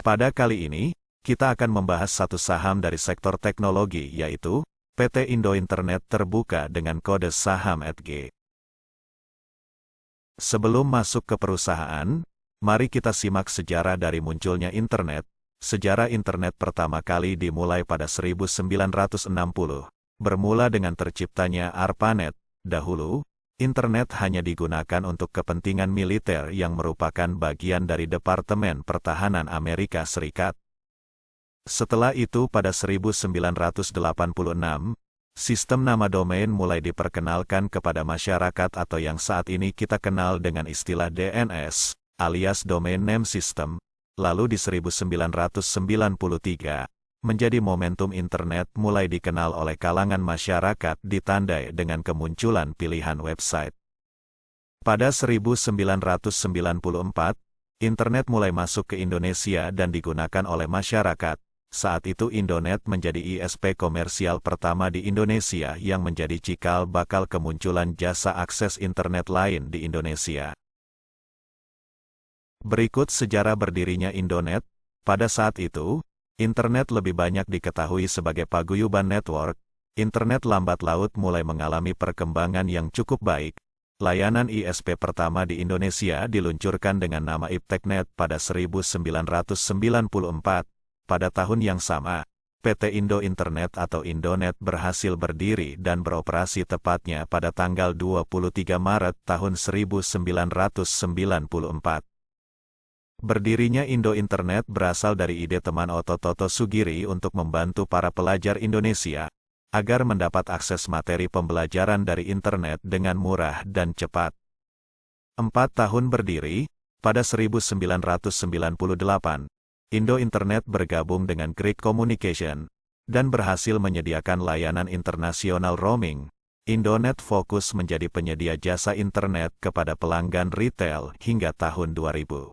Pada kali ini, kita akan membahas satu saham dari sektor teknologi yaitu PT Indo Internet Terbuka dengan kode saham @G. Sebelum masuk ke perusahaan, mari kita simak sejarah dari munculnya internet. Sejarah internet pertama kali dimulai pada 1960, bermula dengan terciptanya ARPANET. Dahulu, internet hanya digunakan untuk kepentingan militer yang merupakan bagian dari Departemen Pertahanan Amerika Serikat. Setelah itu pada 1986, sistem nama domain mulai diperkenalkan kepada masyarakat atau yang saat ini kita kenal dengan istilah DNS, alias Domain Name System. Lalu di 1993, menjadi momentum internet mulai dikenal oleh kalangan masyarakat ditandai dengan kemunculan pilihan website. Pada 1994, internet mulai masuk ke Indonesia dan digunakan oleh masyarakat. Saat itu Indonet menjadi ISP komersial pertama di Indonesia yang menjadi cikal bakal kemunculan jasa akses internet lain di Indonesia. Berikut sejarah berdirinya Indonet. Pada saat itu, internet lebih banyak diketahui sebagai paguyuban network. Internet lambat laut mulai mengalami perkembangan yang cukup baik. Layanan ISP pertama di Indonesia diluncurkan dengan nama IPTECnet pada 1994. Pada tahun yang sama, PT Indo Internet atau Indonet berhasil berdiri dan beroperasi tepatnya pada tanggal 23 Maret tahun 1994. Berdirinya Indo Internet berasal dari ide teman Oto Toto Sugiri untuk membantu para pelajar Indonesia agar mendapat akses materi pembelajaran dari internet dengan murah dan cepat. 4 tahun berdiri, pada 1998, Indo Internet bergabung dengan Greek Communication dan berhasil menyediakan layanan internasional roaming. Indonet fokus menjadi penyedia jasa internet kepada pelanggan retail hingga tahun 2000.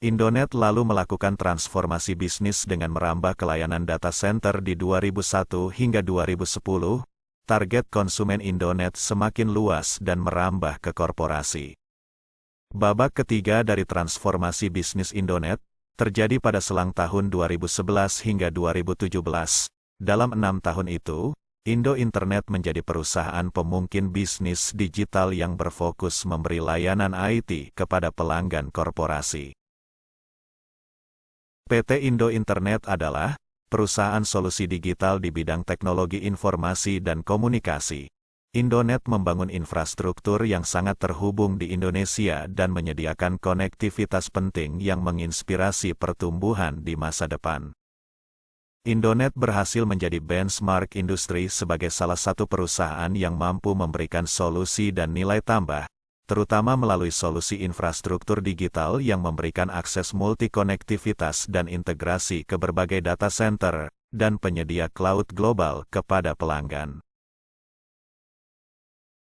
Indonet lalu melakukan transformasi bisnis dengan merambah ke layanan data center di 2001 hingga 2010. Target konsumen Indonet semakin luas dan merambah ke korporasi. Babak ketiga dari transformasi bisnis Indonet terjadi pada selang tahun 2011 hingga 2017. Dalam 6 tahun itu, Indo Internet menjadi perusahaan pemungkin bisnis digital yang berfokus memberi layanan IT kepada pelanggan korporasi. PT Indo Internet adalah perusahaan solusi digital di bidang teknologi informasi dan komunikasi. Indonet membangun infrastruktur yang sangat terhubung di Indonesia dan menyediakan konektivitas penting yang menginspirasi pertumbuhan di masa depan. Indonet berhasil menjadi benchmark industri sebagai salah satu perusahaan yang mampu memberikan solusi dan nilai tambah, terutama melalui solusi infrastruktur digital yang memberikan akses multi-konektivitas dan integrasi ke berbagai data center dan penyedia cloud global kepada pelanggan.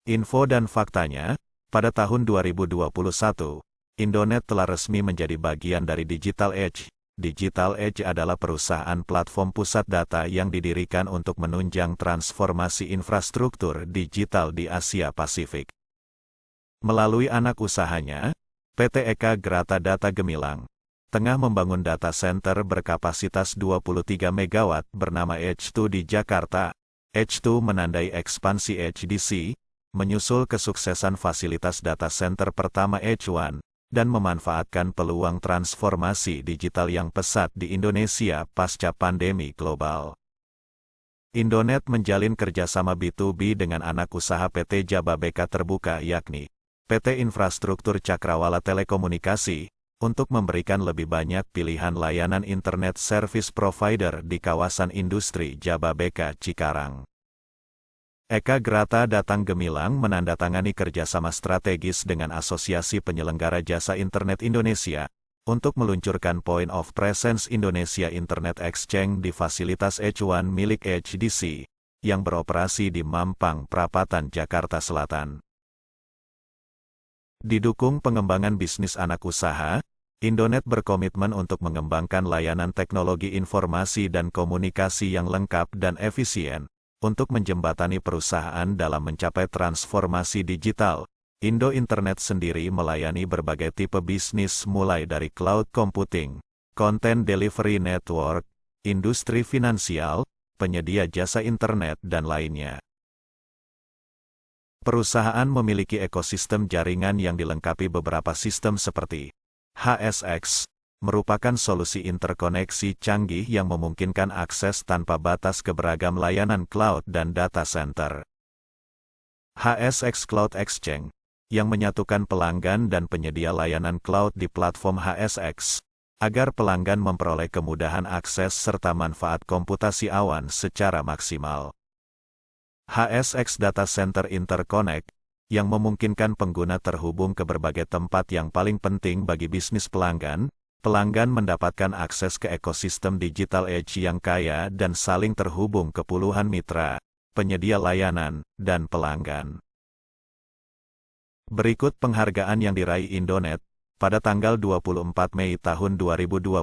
Info dan faktanya, pada tahun 2021, Indonet telah resmi menjadi bagian dari Digital Edge. Digital Edge adalah perusahaan platform pusat data yang didirikan untuk menunjang transformasi infrastruktur digital di Asia Pasifik. Melalui anak usahanya, PT Eka Grata Data Gemilang, tengah membangun data center berkapasitas 23 MW bernama Edge2 di Jakarta. Edge2 menandai ekspansi HDC, menyusul kesuksesan fasilitas data center pertama Edge1, dan memanfaatkan peluang transformasi digital yang pesat di Indonesia pasca pandemi global. Indonet menjalin kerjasama B2B dengan anak usaha PT Jababeka Terbuka yakni PT Infrastruktur Cakrawala Telekomunikasi, untuk memberikan lebih banyak pilihan layanan internet service provider di kawasan industri Jababeka Cikarang. Eka Grata Datang Gemilang menandatangani kerjasama strategis dengan Asosiasi Penyelenggara Jasa Internet Indonesia untuk meluncurkan Point of Presence Indonesia Internet Exchange di fasilitas Edge1 milik HDC, yang beroperasi di Mampang, Prapatan, Jakarta Selatan. Didukung pengembangan bisnis anak usaha, Indonet berkomitmen untuk mengembangkan layanan teknologi informasi dan komunikasi yang lengkap dan efisien, untuk menjembatani perusahaan dalam mencapai transformasi digital. Indo Internet sendiri melayani berbagai tipe bisnis mulai dari cloud computing, content delivery network, industri finansial, penyedia jasa internet dan lainnya. Perusahaan memiliki ekosistem jaringan yang dilengkapi beberapa sistem seperti HSX, merupakan solusi interkoneksi canggih yang memungkinkan akses tanpa batas ke beragam layanan cloud dan data center. HSX Cloud Exchange, yang menyatukan pelanggan dan penyedia layanan cloud di platform HSX, agar pelanggan memperoleh kemudahan akses serta manfaat komputasi awan secara maksimal. HSX Data Center Interconnect, yang memungkinkan pengguna terhubung ke berbagai tempat yang paling penting bagi bisnis pelanggan. Pelanggan mendapatkan akses ke ekosistem digital edge yang kaya dan saling terhubung ke puluhan mitra, penyedia layanan, dan pelanggan. Berikut penghargaan yang diraih Indonet. Pada tanggal 24 Mei tahun 2022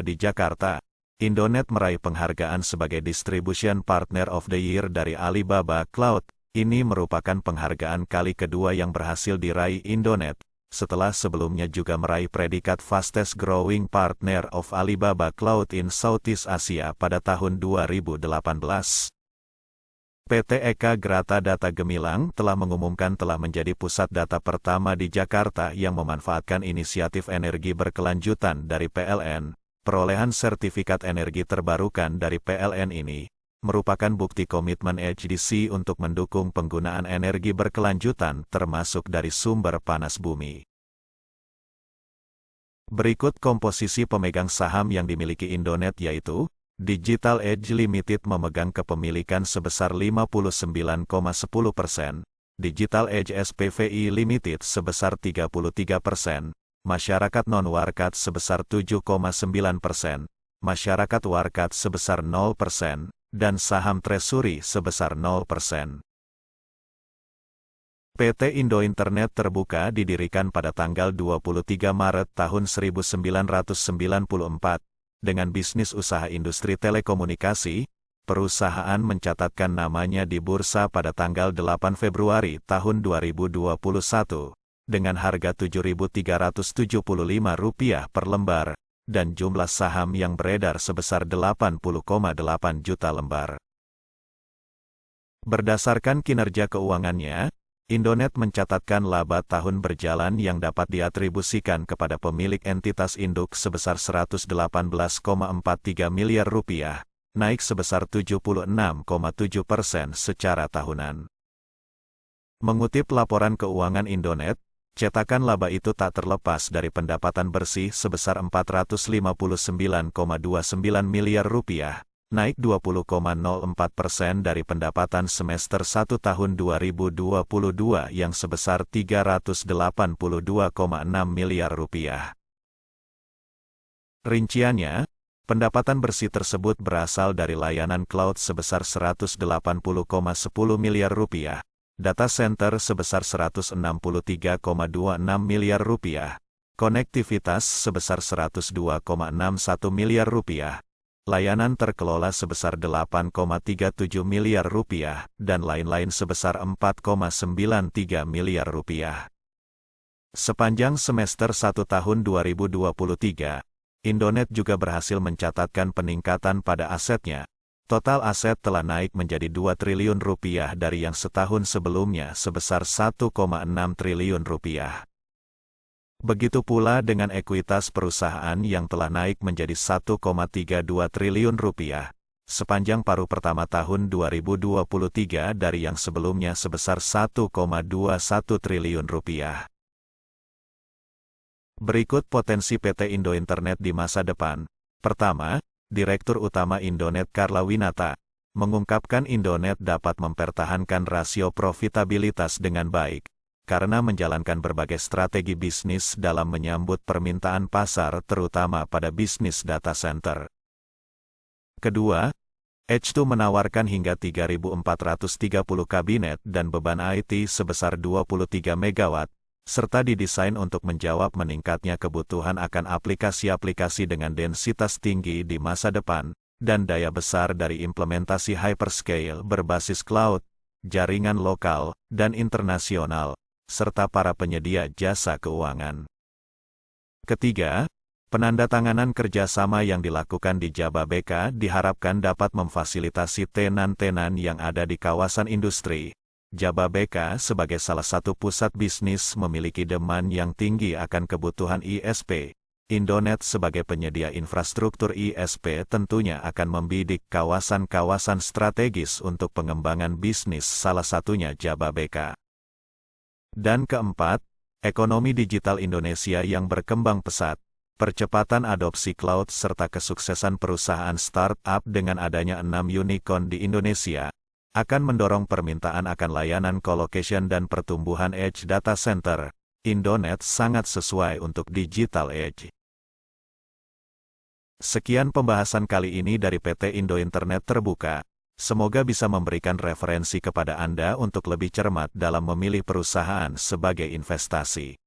di Jakarta, Indonet meraih penghargaan sebagai Distribution Partner of the Year dari Alibaba Cloud. Ini merupakan penghargaan kali kedua yang berhasil diraih Indonet, setelah sebelumnya juga meraih predikat Fastest Growing Partner of Alibaba Cloud in Southeast Asia pada tahun 2018. PT Eka Grata Data Gemilang telah mengumumkan telah menjadi pusat data pertama di Jakarta yang memanfaatkan inisiatif energi berkelanjutan dari PLN. Perolehan sertifikat energi terbarukan dari PLN ini merupakan bukti komitmen HDC untuk mendukung penggunaan energi berkelanjutan termasuk dari sumber panas bumi. Berikut komposisi pemegang saham yang dimiliki Indonet yaitu, Digital Edge Limited memegang kepemilikan sebesar 59,10%, Digital Edge SPVI Limited sebesar 33%, masyarakat non-warkat sebesar 7,9%, masyarakat warkat sebesar 0%, dan saham treasury sebesar 0%. PT Indo Internet Terbuka didirikan pada tanggal 23 Maret tahun 1994. Dengan bisnis usaha industri telekomunikasi, perusahaan mencatatkan namanya di bursa pada tanggal 8 Februari tahun 2021, dengan harga Rp7.375 per lembar, dan jumlah saham yang beredar sebesar 80,8 juta lembar. Berdasarkan kinerja keuangannya, Indonet mencatatkan laba tahun berjalan yang dapat diatribusikan kepada pemilik entitas induk sebesar Rp118,43 miliar, naik sebesar 76,7% secara tahunan. Mengutip laporan keuangan Indonet, cetakan laba itu tak terlepas dari pendapatan bersih sebesar Rp459,29 miliar, naik 20,04% dari pendapatan semester 1 tahun 2022 yang sebesar Rp382,6 miliar. Rinciannya, pendapatan bersih tersebut berasal dari layanan cloud sebesar Rp180,10 miliar, data center sebesar Rp163,26 miliar, konektivitas sebesar Rp102,61 miliar, layanan terkelola sebesar Rp8,37 miliar, dan lain-lain sebesar Rp4,93 miliar. Sepanjang semester 1 tahun 2023, Indonet juga berhasil mencatatkan peningkatan pada asetnya. Total aset telah naik menjadi Rp2 triliun dari yang setahun sebelumnya sebesar Rp1,6 triliun. Begitu pula dengan ekuitas perusahaan yang telah naik menjadi Rp1,32 triliun sepanjang paruh pertama tahun 2023 dari yang sebelumnya sebesar Rp1,21 triliun. Berikut potensi PT Indo Internet di masa depan. Pertama, Direktur Utama Indonet Karla Winata mengungkapkan Indonet dapat mempertahankan rasio profitabilitas dengan baik karena menjalankan berbagai strategi bisnis dalam menyambut permintaan pasar terutama pada bisnis data center. Kedua, H2 menawarkan hingga 3.430 kabinet dan beban IT sebesar 23 MW, serta didesain untuk menjawab meningkatnya kebutuhan akan aplikasi-aplikasi dengan densitas tinggi di masa depan, dan daya besar dari implementasi hyperscale berbasis cloud, jaringan lokal, dan internasional, serta para penyedia jasa keuangan. Ketiga, Penandatanganan kerjasama yang dilakukan di Jababeka diharapkan dapat memfasilitasi tenan-tenan yang ada di kawasan industri. Jababeka sebagai salah satu pusat bisnis memiliki demand yang tinggi akan kebutuhan ISP. Indonet sebagai penyedia infrastruktur ISP tentunya akan membidik kawasan-kawasan strategis untuk pengembangan bisnis, salah satunya Jababeka. Dan keempat, ekonomi digital Indonesia yang berkembang pesat. Percepatan adopsi cloud serta kesuksesan perusahaan startup dengan adanya 6 unicorn di Indonesia, akan mendorong permintaan akan layanan colocation dan pertumbuhan edge data center. Indonet sangat sesuai untuk digital edge. Sekian pembahasan kali ini dari PT Indo Internet Terbuka. Semoga bisa memberikan referensi kepada Anda untuk lebih cermat dalam memilih perusahaan sebagai investasi.